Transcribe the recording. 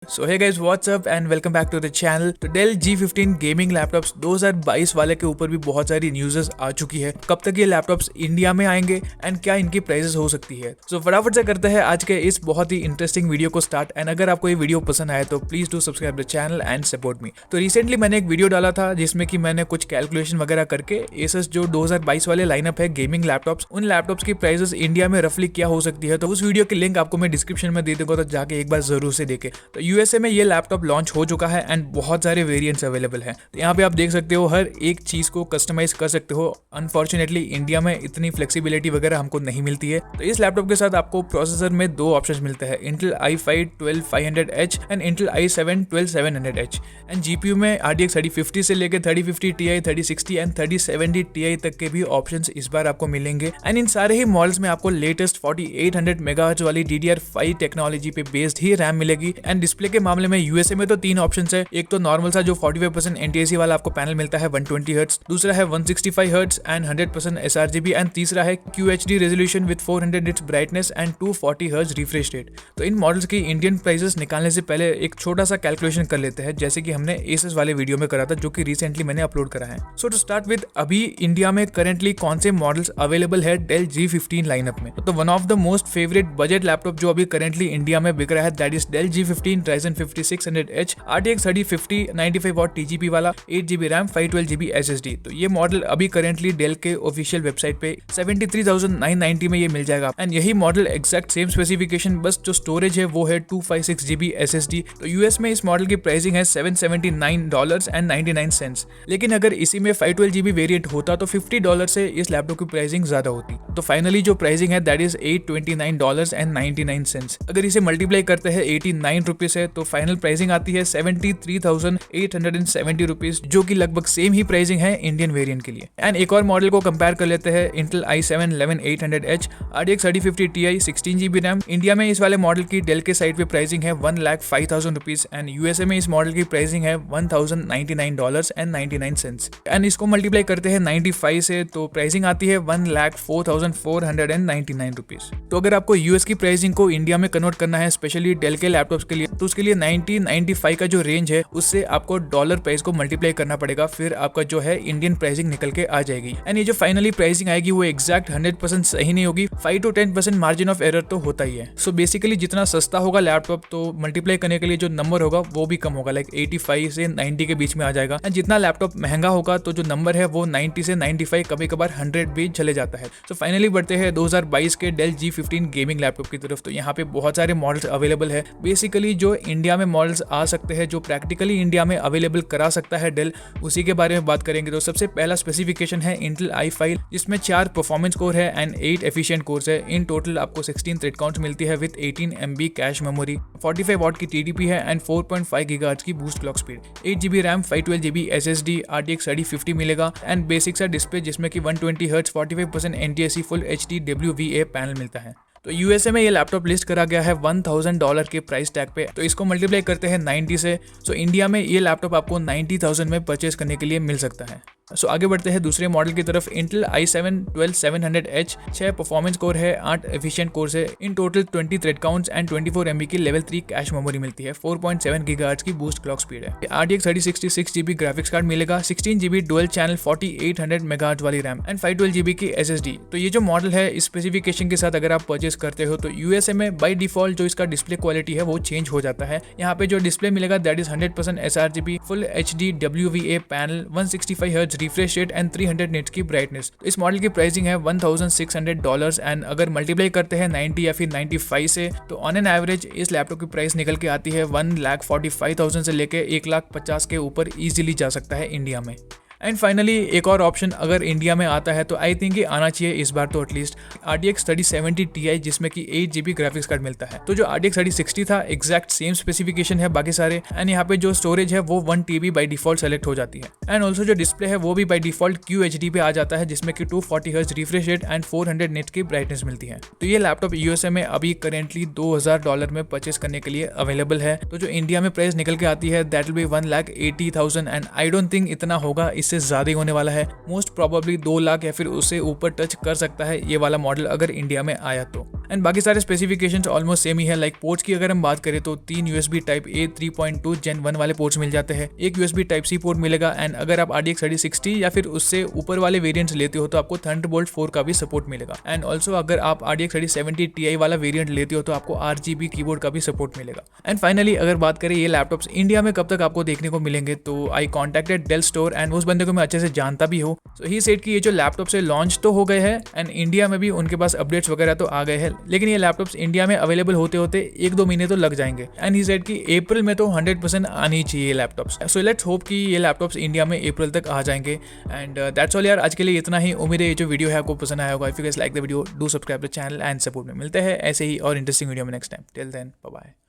So hey guys what's up and welcome back to the channel. तो Dell G15 gaming laptops 2022 वाले के ऊपर भी बहुत सारी न्यूज़ेस आ चुकी है। कब तक ये लैपटॉप्स इंडिया में आएंगे एंड क्या इनकी प्राइसेस हो सकती है। सो फटाफट से करते हैं आज के इस बहुत ही इंटरेस्टिंग वीडियो को स्टार्ट। एंड अगर आपको ये वीडियो पसंद आए तो please do subscribe the channel and support me. तो रिसेंटली मैंने एक वीडियो डाला था जिसमें कि मैंने कुछ कैलकुलेशन वगैरह करके एसस जो 2022 वाले लाइनअप है गेमिंग लैपटॉप्स, उन लैपटॉप्स की प्राइसेस इंडिया में रफली क्या हो सकती है। तो उस वीडियो की लिंक आपको मैं डिस्क्रिप्शन में दे दूंगा, तो जाके एक बार जरूर से देखें। तो यूएसए में ये लैपटॉप लॉन्च हो चुका है एंड बहुत सारे वेरिएंट्स अवेलेबल हैं। तो यहाँ पे आप देख सकते हो हर एक चीज को कस्टमाइज कर सकते हो। अनफॉर्चुनेटली इंडिया में इतनी फ्लेक्सिबिलिटी वगैरह हमको नहीं मिलती है। तो इस लैपटॉप के साथ आपको प्रोसेसर में दो ऑप्शंस मिलते हैं, Intel i5 12500H and Intel i7 12700H। And GPU में RTX 3050 से लेकर 3050 Ti, 3060 एंड 3070 Ti तक के भी ऑप्शंस इस बार आपको मिलेंगे। एंड इन सारे ही मॉडल्स में आपको लेटेस्ट 4800 MHz वाली DDR5 टेक्नोलॉजी पे बेस्ड ही रैम मिलेगी। एंड डिस्प्ले के मामले में यूएसए में तो तीन ऑप्शंस है। एक तो नॉर्मल सा जो 45% NTSC वाला आपको पैनल मिलता है 120 Hz, दूसरा है 165 Hz एंड 100% sRGB एंड तीसरा है QHD resolution with 400 nits brightness and 240 Hz refresh rate. तो इन मॉडल्स की इंडियन प्राइसेस निकालने से पहले एक छोटा सा कैलकुलेशन कर लेते हैं, जैसे कि हमने एसस वाले वीडियो में करा था जो कि रिसेंटली मैंने अपलोड करा है। सो टू स्टार्ट विद, अभी इंडिया में करेंटली कौन से मॉडल्स अवेलेबल है डेल G15 लाइनअप में। तो one of the most favourite budget laptop जो अभी करेंटली इंडिया में बिक रहा है that is Dell G15 Ryzen 5600H RTX 3050 95 watt TGP वाला 8GB रैम 512GB SSD। तो ये मॉडल अभी करेंटली डेल के ऑफिशियल वेबसाइट पे 73,990 में ये मिल जाएगा। एंड यही मॉडल एग्जैक्ट सेम स्पेसिफिकेशन, बस जो स्टोरेज है वो है 256GB SSD। तो यूएस में इस मॉडल की प्राइसिंग है $779.99। लेकिन अगर इसी में 512GB वेरिएंट होता तो $50 से इस लैपटॉप की प्राइसिंग ज्यादा होती। तो फाइनली जो प्राइसिंग है दैट इज $829.99। अगर इसे मल्टीप्लाई करते हैं 89 रुपीज से तो फाइनल प्राइसिंग आती है 73,870 रुपीज, जो कि लगभग सेम ही प्राइसिंग है इंडियन वेरिएंट के लिए। एंड एक और मॉडल को कंपेयर कर लेते हैं, Intel i7 11800H RTX 3050 Ti 16GB RAM. India में इस वाले मॉडल की डेल के साइट पे प्राइसिंग है 1,05,000 रुपीज एंड यूएसए में इस मॉडल की प्राइसिंग है $1,099.99। एंड इसको मल्टीप्लाई करते हैं 95 से तो प्राइसिंग आती है 1,04,499 रुपीज। तो अगर आपको यूएस की प्राइसिंग को इंडिया में कन्वर्ट करना है स्पेशली डेल के लैपटॉप्स के लिए, तो उसके लिए 90-95 का जो रेंज है उससे आपको डॉलर प्राइस को मल्टीप्लाई करना पड़ेगा, फिर आपका जो है इंडियन प्राइसिंग निकल के आ जाएगी। एंड ये जो फाइनली प्राइसिंग आएगी वो एग्जैक्ट 100% सही नहीं होगी, 5 to 10% मार्जिन ऑफ एरर तो होता ही है। सो बेसिकली जितना सस्ता होगा लैपटॉप तो मल्टीप्लाई करने के लिए जो नंबर होगा वो भी कम होगा, लाइक 85 से 90 के बीच में आ जाएगा। एंड जितना लैपटॉप महंगा होगा तो जो नंबर है वो 90 से 95 कभी कभार 100 भी चले जाता है। सो फाइनली बढ़ते हैं 2022 के डेल G15 गेमिंग लैपटॉप की तरफ। तो यहाँ पे बहुत सारे मॉडल्स अवेलेबल है। बेसिकली जो इंडिया में मॉडल्स आ सकते हैं, जो प्रैक्टिकली इंडिया में अवेलेबल करा सकता है डेल, उसी के बारे में बात करेंगे। तो सबसे पहला स्पेसिफिकेशन है इंटेल i5, जिसमें 4 परफॉर्मेंस कोर है एंड 8 एफिशिएंट कोर्स है। इन टोटल आपको 16 थ्रेड काउंट मिलती है विद 18 MB कैश मेमोरी, 45 वाट की TDP है एंड 4.5 GHz की boost clock speed, 8GB RAM 512GB SSD, RTX 3050 मिलेगा एंड बेसिक सा डिस्प्ले जिसमें कि 120 Hz 45% NTSC full HD WVA panel मिलता है। तो यूएसए में ये लैपटॉप लिस्ट करा गया है $1,000 के प्राइस टैग पे। तो इसको मल्टीप्लाई करते हैं 90 से, सो इंडिया में ये लैपटॉप आपको 90,000 में परचेज करने के लिए मिल सकता है। सो आगे बढ़ते हैं दूसरे मॉडल की तरफ, Intel i7 12700H 6 performance core है, 8 एफिशिएंट कोर्स है, in total 20 thread counts and 24 MB की लेवल 3 कैश मेमोरी मिलती है, 4.7 GHz की बूस्ट क्लॉक स्पीड है, RTX 3060 6GB ग्राफिक्स कार्ड मिलेगा, 16GB डुअल चैनल 4800 MHz वाली रैम एंड 512GB की SSD। तो ये जो मॉडल है इस स्पेसिफिकेशन के साथ अगर आप परचेज करते हो तो यूएसए में बाय डिफॉल्ट जो इसका डिस्प्ले क्वालिटी है वो चेंज हो जाता है। यहाँ पे जो डिस्प्ले मिलेगा that is 100% sRGB full HD WVA panel, 165 Hz refresh rate and 300 nits की ब्राइटनेस। तो इस मॉडल की प्राइसिंग है $1,600 एंड अगर मल्टीप्लाई करते हैं 90 या फिर 95 से तो ऑन एन एवरेज इस लैपटॉप की प्राइस निकल के आती है 1,45,000 से लेके 1,50,000 के ऊपर इजीली जा सकता है इंडिया में। एंड फाइनली एक और ऑप्शन अगर इंडिया में आता है तो आई थिंक ये आना चाहिए इस बार तो एटलीस्ट, RTX 3070 Ti जिसमें कि 8GB ग्राफिक्स कार्ड मिलता है। तो जो RTX 3060 था एग्जैक्ट सेम स्पेसिफिकेशन है बाकी सारे। एंड यहाँ पे जो स्टोरेज है वो 1 TB बाई डिफॉल्ट सेलेक्ट हो जाती है एंड ऑल्सो जो डिस्प्ले है वो भी बाई डिफॉल्ट QHD पे आ जाता है जिसमें कि 240 Hz refresh rate and 400 nits की ब्राइटनेस मिलती है। तो ये लैपटॉप यूएसए में अभी करेंटली $2,000 में परचेस करने के लिए अवेलेबल है। तो जो इंडिया में प्राइस निकल के आती है that will be 1,80,000 and I don't think इतना होगा, इससे ज़्यादा ही होने वाला है। मोस्ट प्रॉबेबली 2 लाख या फिर उससे ऊपर टच कर सकता है ये वाला मॉडल अगर इंडिया में आया तो। एंड बाकी सारे स्पेसिफिकेशंस ऑलमोस्ट सेम ही है। लाइक पोर्ट्स की अगर हम बात करें तो 3 USB टाइप A 3.2 Gen 1 वाले पोर्ट्स मिल जाते हैं, एक USB टाइप C पोर्ट मिलेगा। एंड अगर आप RTX 3060 या फिर उससे ऊपर वाले वेरिएंट्स लेते हो तो आपको थंडरबोल्ट 4 का भी सपोर्ट मिलेगा। एंड ऑल्सो अगर आप RTX 3070 Ti वाला वेरिएंट लेते हो तो आपको RGB कीबोर्ड का भी सपोर्ट मिलेगा। एंड फाइनली अगर बात करें ये लैपटॉप्स इंडिया में कब तक आपको देखने को मिलेंगे, तो आई कॉन्टैक्टेड डेल स्टोर एंड उस बंदे को मैं अच्छे से जानता भी हूँ। सो ही सेड कि ये जो लैपटॉप्स है लॉन्च तो हो गए हैं एंड इंडिया में भी उनके पास अपडेट्स वगैरह तो आ गए हैं, लेकिन ये लैपटॉप्स इंडिया में अवेलेबल होते होते 1-2 महीने तो लग जाएंगे। एंड ही सेड कि अप्रैल में तो 100% आनी चाहिए लैपटॉप्स। सो लेट्स होप कि ये लैपटॉप्स इंडिया में अप्रैल तक आ जाएंगे। एंड दैट्स ऑल यार, आज के लिए इतना ही। उम्मीद है ये जो वीडियो है आपको पसंद आया होगा। If you guys like the video, do subscribe the channel and support में। मिलते हैं ऐसे ही और इंटरेस्टिंग वीडियो में next time. Till then bye bye.